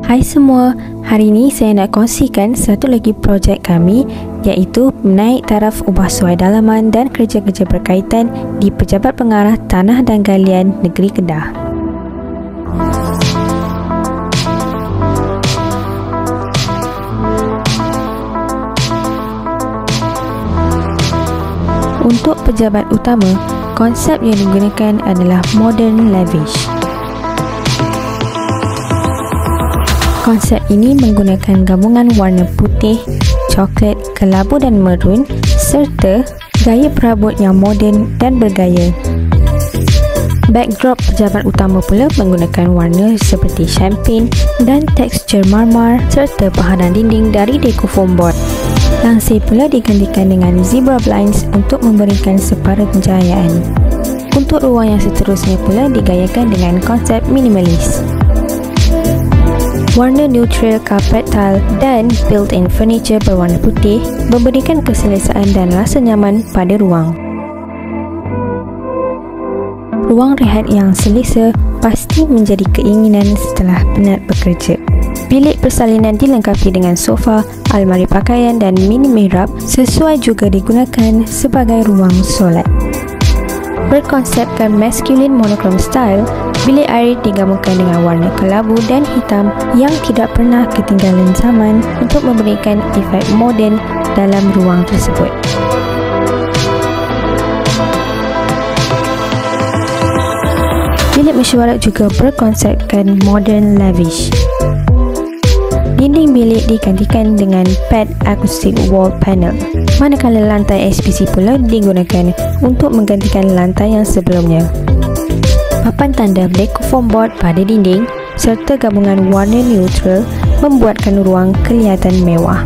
Hai semua, hari ini saya nak kongsikan satu lagi projek kami iaitu menaik taraf ubah suai dalaman dan kerja-kerja berkaitan di Pejabat Pengarah Tanah dan Galian Negeri Kedah. Untuk pejabat utama, konsep yang digunakan adalah Modern Lavish. Konsep ini menggunakan gabungan warna putih, coklat, kelabu dan merun serta gaya perabot yang moden dan bergaya. Backdrop pejabat utama pula menggunakan warna seperti champagne dan tekstur marmar serta paharan dinding dari deco foam board. Langsir pula digantikan dengan zebra blinds untuk memberikan separa pencahayaan. Untuk ruang yang seterusnya pula digayakan dengan konsep minimalis. Warna neutral carpet tile dan built-in furniture berwarna putih memberikan keselesaan dan rasa nyaman pada ruang. Ruang rehat yang selesa pasti menjadi keinginan setelah penat bekerja. Bilik persalinan dilengkapi dengan sofa, almari pakaian dan mini mihrab sesuai juga digunakan sebagai ruang solat. Berkonsepkan masculine monochrome style, bilik air digabungkan dengan warna kelabu dan hitam yang tidak pernah ketinggalan zaman untuk memberikan efek moden dalam ruang tersebut. Bilik mesyuarat juga berkonsepkan modern lavish. Dinding bilik digantikan dengan pad acoustic wall panel, manakala lantai SPC pula digunakan untuk menggantikan lantai yang sebelumnya. Papan tanda deco foam board pada dinding serta gabungan warna neutral membuatkan ruang kelihatan mewah.